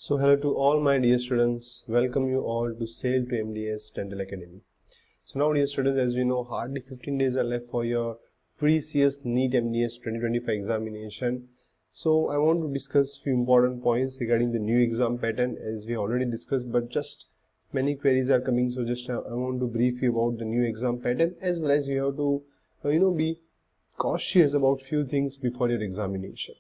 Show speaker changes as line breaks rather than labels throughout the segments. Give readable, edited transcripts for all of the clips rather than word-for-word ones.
So hello to all my dear students, welcome you all to sailtomdsacademy Dental Academy. So now dear students, as we know, hardly 15 days are left for your precious NEET MDS 2025 examination. So I want to discuss few important points regarding the new exam pattern as we already discussed, but just many queries are coming, so just I want to brief you about the new exam pattern, as well as you have to be cautious about few things before your examination.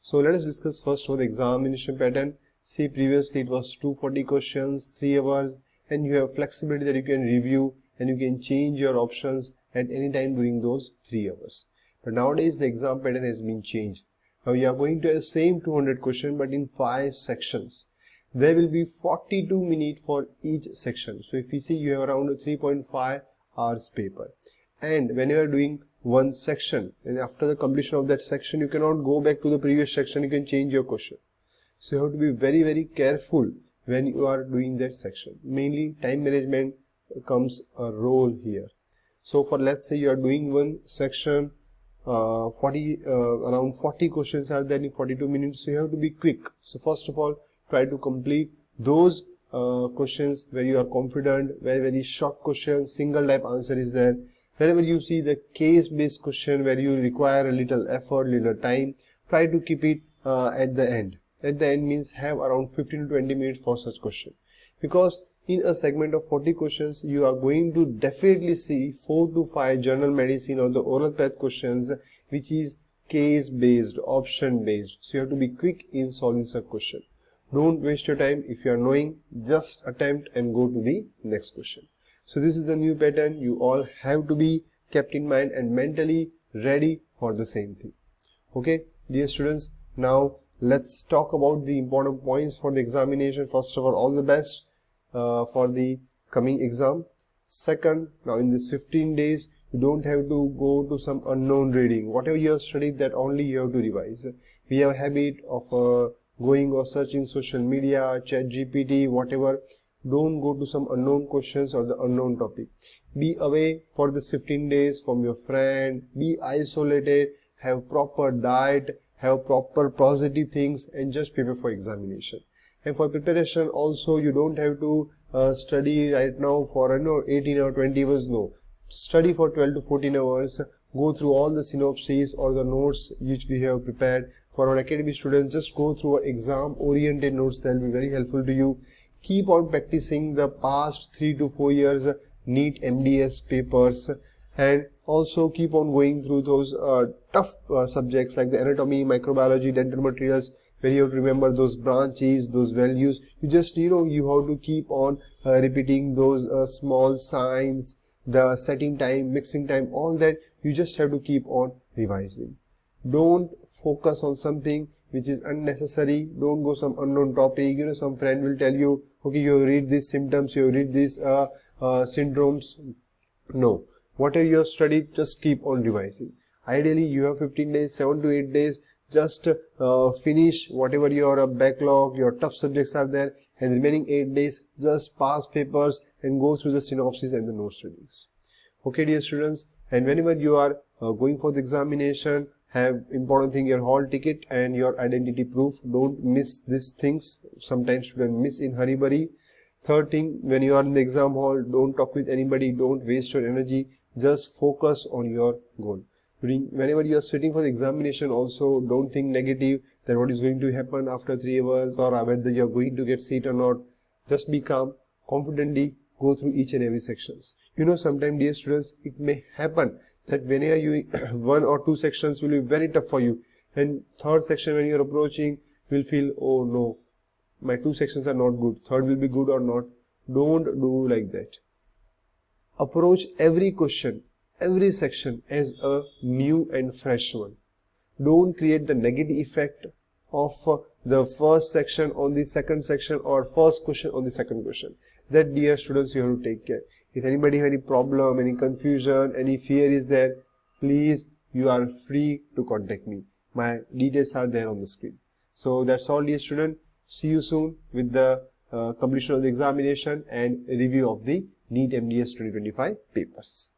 So let us discuss first about the examination pattern. See, previously it was 240 questions, 3 hours, and you have flexibility that you can review and you can change your options at any time during those 3 hours. But nowadays the exam pattern has been changed. Now you are going to have the same 200 questions but in 5 sections. There will be 42 minutes for each section. So if you see, you have around a 3.5 hours paper. And when you are doing one section, and after the completion of that section, you cannot go back to the previous section, you can change your question. So you have to be very careful when you are doing that section. Mainly time management comes a role here. So for, let's say you are doing one section, around 40 questions are there in 42 minutes, so you have to be quick. So first of all, try to complete those questions where you are confident, very short question, single type answer is there. Wherever you see the case based question where you require a little effort, little time, try to keep it at the end. At the end means have around 15 to 20 minutes for such question, because in a segment of 40 questions you are going to definitely see 4 to 5 general medicine or the oral path questions which is case based, option based. So you have to be quick in solving such question. Don't waste your time. If you are knowing, just attempt and go to the next question. So this is the new pattern. You all have to be kept in mind and mentally ready for the same thing. Okay, dear students, now let's talk about the important points for the examination. First of all the best for the coming exam. Second, now in this 15 days, you don't have to go to some unknown reading. Whatever you have studied, that only you have to revise. We have a habit of going or searching social media, chat GPT, whatever. Don't go to some unknown questions or the unknown topic. Be away for this 15 days from your friend. Be isolated. Have proper diet. Have proper positive things and just prepare for examination. And for preparation also, you don't have to study right now for 18 or 20 hours. No, study for 12 to 14 hours. Go through all the synopses or the notes which we have prepared for our academy students. Just go through our exam oriented notes. That will be very helpful to you. Keep on practicing the past 3 to 4 years NEET MDS papers, and also keep on going through those tough subjects like the anatomy, microbiology, dental materials, where you have to remember those branches, those values. You just you have to keep on repeating those small signs, the setting time, mixing time, all that you just have to keep on revising. Don't focus on something which is unnecessary. Don't go some unknown topic. Some friend will tell you, okay, you read these symptoms, you read these syndromes. No, whatever you have studied, just keep on revising. Ideally, you have 15 days, 7 to 8 days. Just finish whatever your backlog, your tough subjects are there, and remaining 8 days, just pass papers and go through the synopsis and the note readings. Okay, dear students, and whenever you are going for the examination, have important thing, your hall ticket and your identity proof. Don't miss these things. Sometimes students miss in hurry-burry. Third thing, when you are in the exam hall, don't talk with anybody, don't waste your energy, just focus on your goal. Whenever you are sitting for the examination also, don't think negative that what is going to happen after 3 hours or whether you are going to get seat or not. Just be calm, confidently go through each and every sections. Sometimes, dear students, it may happen that whenever you one or two sections will be very tough for you, and third section when you are approaching will feel, oh no, my 2 sections are not good, third will be good or not. Don't do like that. Approach every question, every section as a new and fresh one. Don't create the negative effect of the first section on the second section or first question on the second question. That, dear students, you have to take care. If anybody have any problem, any confusion, any fear is there, please, you are free to contact me. My details are there on the screen. So that's all, dear student. See you soon with the completion of the examination and review of the NEET MDS 2025 papers.